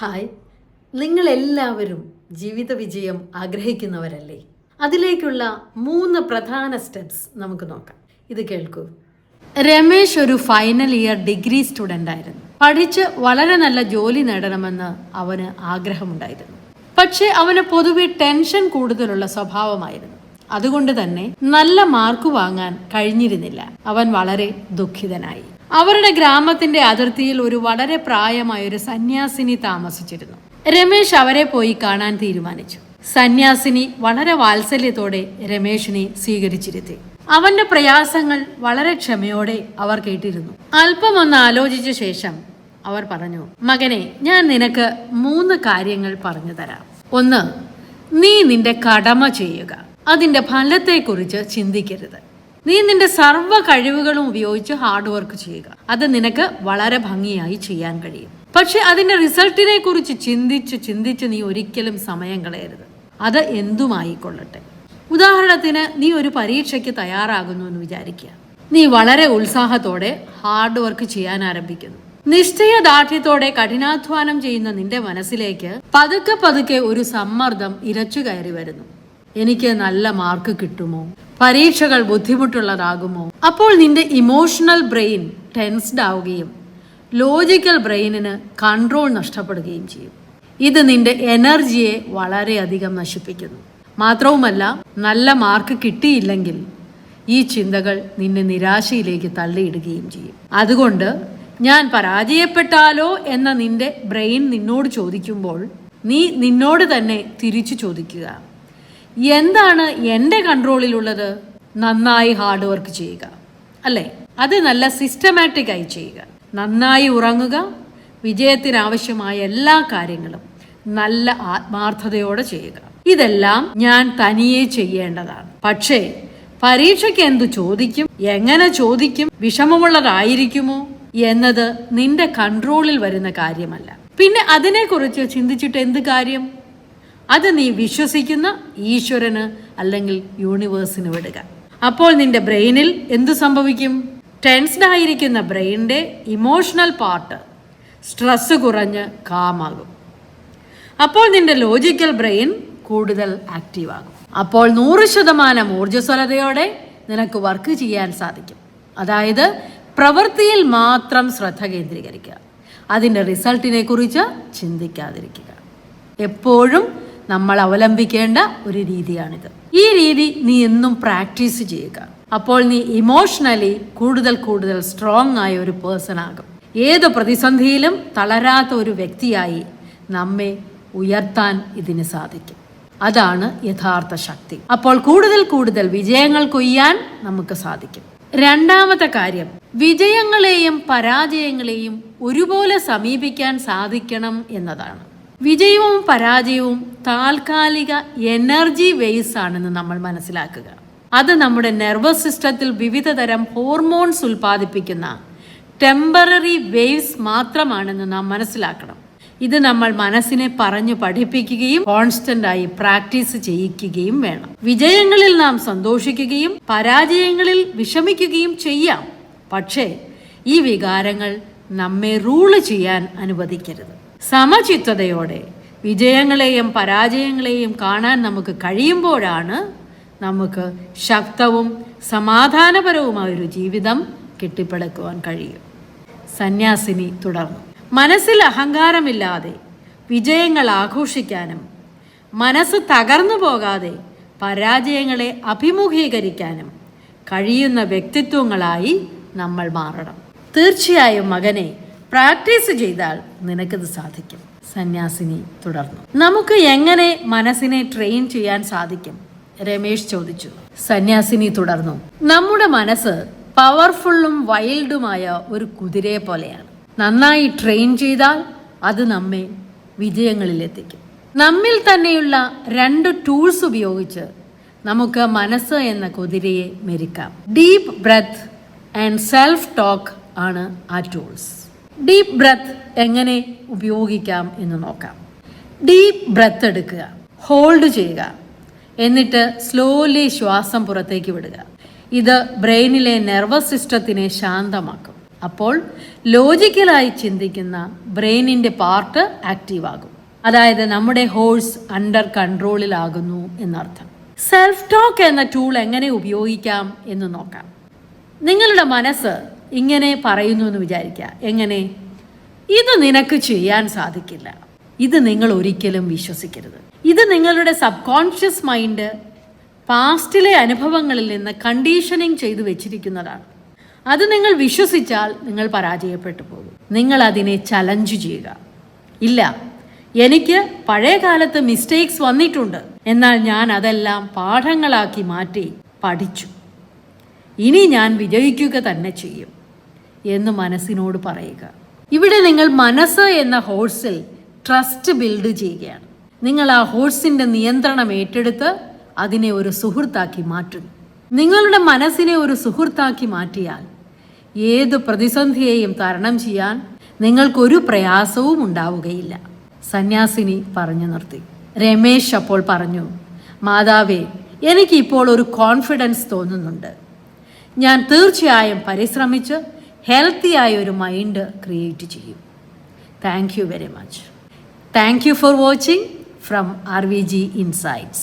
Hi, നിങ്ങളെല്ലാവരും ജീവിത വിജയം ആഗ്രഹിക്കുന്നവരല്ലേ? അതിലേക്കുള്ള 3 പ്രധാന സ്റ്റെപ്സ് നമുക്ക് നോക്കാം. ഇത് കേൾക്കൂ. രമേശ് ഒരു ഫൈനൽ ഇയർ ഡിഗ്രി സ്റ്റുഡൻ്റ് ആയിരുന്നു. പഠിച്ച് വളരെ നല്ല ജോലി നേടണമെന്ന് അവന് ആഗ്രഹമുണ്ടായിരുന്നു. പക്ഷേ അവന് പൊതുവെ ടെൻഷൻ കൂടുതലുള്ള സ്വഭാവമായിരുന്നു. അതുകൊണ്ട് തന്നെ നല്ല മാർക്ക് വാങ്ങാൻ കഴിഞ്ഞിരുന്നില്ല. അവൻ വളരെ ദുഃഖിതനായി. അവരുടെ ഗ്രാമത്തിന്റെ അതിർത്തിയിൽ ഒരു വളരെ പ്രായമായ ഒരു സന്യാസിനി താമസിച്ചിരുന്നു. രമേശ് അവരെ പോയി കാണാൻ തീരുമാനിച്ചു. സന്യാസിനി വളരെ വാത്സല്യത്തോടെ രമേശിനെ സ്വീകരിച്ചിരുത്തി. അവന്റെ പ്രയാസങ്ങൾ വളരെ ക്ഷമയോടെ അവർ കേട്ടിരുന്നു. അല്പം ഒന്ന് ആലോചിച്ച ശേഷം അവർ പറഞ്ഞു, മകനെ, ഞാൻ നിനക്ക് 3 കാര്യങ്ങൾ പറഞ്ഞു തരാം. 1, നീ നിന്റെ കടമ ചെയ്യുക. അതിന്റെ ഫലത്തെക്കുറിച്ച് ചിന്തിക്കരുത്. നീ നിന്റെ സർവ്വ കഴിവുകളും ഉപയോഗിച്ച് ഹാർഡ് വർക്ക് ചെയ്യുക. അത് നിനക്ക് വളരെ ഭംഗിയായി ചെയ്യാൻ കഴിയും. പക്ഷെ അതിന്റെ റിസൾട്ടിനെ കുറിച്ച് ചിന്തിച്ച് നീ ഒരിക്കലും സമയം കളയരുത്. അത് എന്തുമായിക്കൊള്ളട്ടെ. ഉദാഹരണത്തിന്, നീ ഒരു പരീക്ഷയ്ക്ക് തയ്യാറാകുന്നു എന്ന് വിചാരിക്കുക. നീ വളരെ ഉത്സാഹത്തോടെ ഹാർഡ് വർക്ക് ചെയ്യാൻ ആരംഭിക്കുന്നു. നിശ്ചയദാർഢ്യത്തോടെ കഠിനാധ്വാനം ചെയ്യുന്ന നിന്റെ മനസ്സിലേക്ക് പതുക്കെ ഒരു സമ്മർദ്ദം ഇരച്ചു കയറി വരുന്നു. എനിക്ക് നല്ല മാർക്ക് കിട്ടുമോ? പരീക്ഷകൾ ബുദ്ധിമുട്ടുള്ളതാകുമോ? അപ്പോൾ നിന്റെ ഇമോഷണൽ ബ്രെയിൻ ടെൻസ്ഡ് ആവുകയും ലോജിക്കൽ ബ്രെയിനിന് കൺട്രോൾ നഷ്ടപ്പെടുകയും ചെയ്യും. ഇത് നിന്റെ എനർജിയെ വളരെയധികം നശിപ്പിക്കുന്നു. മാത്രവുമല്ല, നല്ല മാർക്ക് കിട്ടിയില്ലെങ്കിൽ ഈ ചിന്തകൾ നിന്നെ നിരാശയിലേക്ക് തള്ളിയിടുകയും ചെയ്യും. അതുകൊണ്ട് ഞാൻ പരാജയപ്പെട്ടാലോ എന്ന നിന്റെ ബ്രെയിൻ നിന്നോട് ചോദിക്കുമ്പോൾ നീ നിന്നോട് തന്നെ തിരിച്ചു ചോദിക്കുക, എന്താണ് എൻ്റെ കൺട്രോളിലുള്ളത്? നന്നായി ഹാർഡ് വർക്ക് ചെയ്യുക, അല്ലേ? അത് നല്ല സിസ്റ്റമാറ്റിക് ആയി ചെയ്യുക. നന്നായി ഉറങ്ങുക. വിജയത്തിനാവശ്യമായ എല്ലാ കാര്യങ്ങളും നല്ല ആത്മാർത്ഥതയോടെ ചെയ്യുക. ഇതെല്ലാം ഞാൻ തനിയെ ചെയ്യേണ്ടതാണ്. പക്ഷേ പരീക്ഷയ്ക്ക് എന്തു ചോദിക്കും, എങ്ങനെ ചോദിക്കും, വിഷമമുള്ളതായിരിക്കുമോ എന്നത് നിന്റെ കൺട്രോളിൽ വരുന്ന കാര്യമല്ല. പിന്നെ അതിനെക്കുറിച്ച് ചിന്തിച്ചിട്ട് എന്ത് കാര്യം? അത് നീ വിശ്വസിക്കുന്ന ഈശ്വരന് അല്ലെങ്കിൽ യൂണിവേഴ്സിന് വിടുക. അപ്പോൾ നിന്റെ ബ്രെയിനിൽ എന്തു സംഭവിക്കും? ടെൻസ്ഡ് ആയിരിക്കുന്ന ബ്രെയിനിന്റെ ഇമോഷണൽ പാർട്ട് സ്ട്രെസ് കുറഞ്ഞ് കാമാകും. അപ്പോൾ നിന്റെ ലോജിക്കൽ ബ്രെയിൻ കൂടുതൽ ആക്റ്റീവ് ആകും. അപ്പോൾ 100% ഊർജ്ജസ്വലതയോടെ നിനക്ക് വർക്ക് ചെയ്യാൻ സാധിക്കും. അതായത് പ്രവൃത്തിയിൽ മാത്രം ശ്രദ്ധ കേന്ദ്രീകരിക്കുക. അതിൻ്റെ റിസൾട്ടിനെ കുറിച്ച് ചിന്തിക്കാതിരിക്കുക. എപ്പോഴും നമ്മൾ അവലംബിക്കേണ്ട ഒരു രീതിയാണിത്. ഈ രീതി നീ എന്നും പ്രാക്ടീസ് ചെയ്യുക. അപ്പോൾ നീ ഇമോഷണലി കൂടുതൽ സ്ട്രോങ് ആയ ഒരു പേഴ്സൺ ആകും. ഏത് പ്രതിസന്ധിയിലും തളരാത്ത ഒരു വ്യക്തിയായി നമ്മെ ഉയർത്താൻ ഇതിന് സാധിക്കും. അതാണ് യഥാർത്ഥ ശക്തി. അപ്പോൾ കൂടുതൽ വിജയങ്ങൾ കൊയ്യാൻ നമുക്ക് സാധിക്കും. 2ാമത്തെ കാര്യം, വിജയങ്ങളെയും പരാജയങ്ങളെയും ഒരുപോലെ സമീപിക്കാൻ സാധിക്കണം എന്നതാണ്. വിജയവും പരാജയവും താൽക്കാലിക എനർജി വേവ്സ് ആണെന്ന് നമ്മൾ മനസ്സിലാക്കുക. അത് നമ്മുടെ നെർവസ് സിസ്റ്റത്തിൽ വിവിധ തരം ഹോർമോൺസ് ഉൽപ്പാദിപ്പിക്കുന്ന ടെമ്പററി വേവ്സ് മാത്രമാണെന്ന് നാം മനസ്സിലാക്കണം. ഇത് നമ്മൾ മനസ്സിനെ പറഞ്ഞു പഠിപ്പിക്കുകയും കോൺസ്റ്റന്റ് ആയി പ്രാക്ടീസ് ചെയ്യിക്കുകയും വേണം. വിജയങ്ങളിൽ നാം സന്തോഷിക്കുകയും പരാജയങ്ങളിൽ വിഷമിക്കുകയും ചെയ്യാം. പക്ഷേ ഈ വികാരങ്ങൾ നമ്മെ റൂള് ചെയ്യാൻ അനുവദിക്കരുത്. സമചിത്തതയോടെ വിജയങ്ങളെയും പരാജയങ്ങളെയും കാണാൻ നമുക്ക് കഴിയുമ്പോഴാണ് നമുക്ക് ശക്തവും സമാധാനപരവുമായൊരു ജീവിതം കെട്ടിപ്പടുക്കുവാൻ കഴിയും. സന്യാസിനി തുടർന്നു, മനസ്സിൽ അഹങ്കാരമില്ലാതെ വിജയങ്ങൾ ആഘോഷിക്കാനും മനസ്സ് തകർന്നു പോകാതെ പരാജയങ്ങളെ അഭിമുഖീകരിക്കാനും കഴിയുന്ന വ്യക്തിത്വങ്ങളായി നമ്മൾ മാറണം. തീർച്ചയായും മകനെ, പ്രാക്ടീസ് ചെയ്താൽ നിനക്കിത് സാധിക്കും. സന്യാസിനി തുടർന്നു. നമുക്ക് എങ്ങനെ മനസ്സിനെ ട്രെയിൻ ചെയ്യാൻ സാധിക്കും? രമേശ് ചോദിച്ചു. സന്യാസിനി തുടർന്നു, നമ്മുടെ മനസ്സ് പവർഫുള്ളും വൈൽഡുമായ ഒരു കുതിരയെ പോലെയാണ്. നന്നായി ട്രെയിൻ ചെയ്താൽ അത് നമ്മെ വിജയങ്ങളിലെത്തിക്കും. നമ്മിൽ തന്നെയുള്ള 2 ടൂൾസ് ഉപയോഗിച്ച് നമുക്ക് മനസ്സ് എന്ന കുതിരയെ മെരുക്കാം. Deep breath and self talk ആണ് ആ ടൂൾസ്. ഡീപ്പ് ബ്രെത്ത് എങ്ങനെ ഉപയോഗിക്കാം എന്ന് നോക്കാം. ഡീപ്പ് ബ്രെത്ത് എടുക്കുക, ഹോൾഡ് ചെയ്യുക, എന്നിട്ട് സ്ലോലി ശ്വാസം പുറത്തേക്ക് വിടുക. ഇത് ബ്രെയിനിലെ നെർവസ് സിസ്റ്റത്തിനെ ശാന്തമാക്കും. അപ്പോൾ ലോജിക്കലായി ചിന്തിക്കുന്ന ബ്രെയിനിൻ്റെ പാർട്ട് ആക്റ്റീവ് ആകും. അതായത് നമ്മുടെ ഹോഴ്സ് അണ്ടർ കൺട്രോളിലാകുന്നു എന്നർത്ഥം. സെൽഫ് ടോക്ക് എന്ന ടൂൾ എങ്ങനെ ഉപയോഗിക്കാം എന്ന് നോക്കാം. നിങ്ങളുടെ മനസ്സ് ഇങ്ങനെ പറയുന്നു എന്ന് വിചാരിക്കുക. എങ്ങനെ? ഇത് നിനക്ക് ചെയ്യാൻ സാധിക്കില്ല. ഇത് നിങ്ങൾ ഒരിക്കലും വിശ്വസിക്കരുത്. ഇത് നിങ്ങളുടെ സബ് കോൺഷ്യസ് മൈൻഡ് പാസ്റ്റിലെ അനുഭവങ്ങളിൽ നിന്ന് കണ്ടീഷനിങ് ചെയ്തു വെച്ചിരിക്കുന്നതാണ്. അത് നിങ്ങൾ വിശ്വസിച്ചാൽ നിങ്ങൾ പരാജയപ്പെട്ടു പോകും. നിങ്ങൾ അതിനെ ചലഞ്ച് ചെയ്യുക. ഇല്ല, എനിക്ക് പഴയ കാലത്ത് മിസ്റ്റേക്സ് വന്നിട്ടുണ്ട്, എന്നാൽ ഞാൻ അതെല്ലാം പാഠങ്ങളാക്കി മാറ്റി പഠിച്ചു. ഇനി ഞാൻ വിജയിക്കുക തന്നെ ചെയ്യും എന്ന് മനസ്സിനോട് പറയുക. ഇവിടെ നിങ്ങൾ മനസ്സ് എന്ന ഹോഴ്സിൽ ട്രസ്റ്റ് ബിൽഡ് ചെയ്യുകയാണ്. നിങ്ങൾ ആ ഹോഴ്സിൻ്റെ നിയന്ത്രണം ഏറ്റെടുത്ത് അതിനെ ഒരു സുഹൃത്താക്കി മാറ്റുന്നു. നിങ്ങളുടെ മനസ്സിനെ ഒരു സുഹൃത്താക്കി മാറ്റിയാൽ ഏത് പ്രതിസന്ധിയെയും തരണം ചെയ്യാൻ നിങ്ങൾക്കൊരു പ്രയാസവും ഉണ്ടാവുകയില്ല. സന്യാസിനി പറഞ്ഞു നിർത്തി. രമേശ് അപ്പോൾ പറഞ്ഞു, മാതാവേ, എനിക്കിപ്പോൾ ഒരു കോൺഫിഡൻസ് തോന്നുന്നുണ്ട്. ഞാൻ തീർച്ചയായും പരിശ്രമിച്ച് ഹെൽത്തിയായ ഒരു മൈൻഡ് ക്രിയേറ്റ് ചെയ്യും. Thank you very much. Thank you for watching from RVG Insights.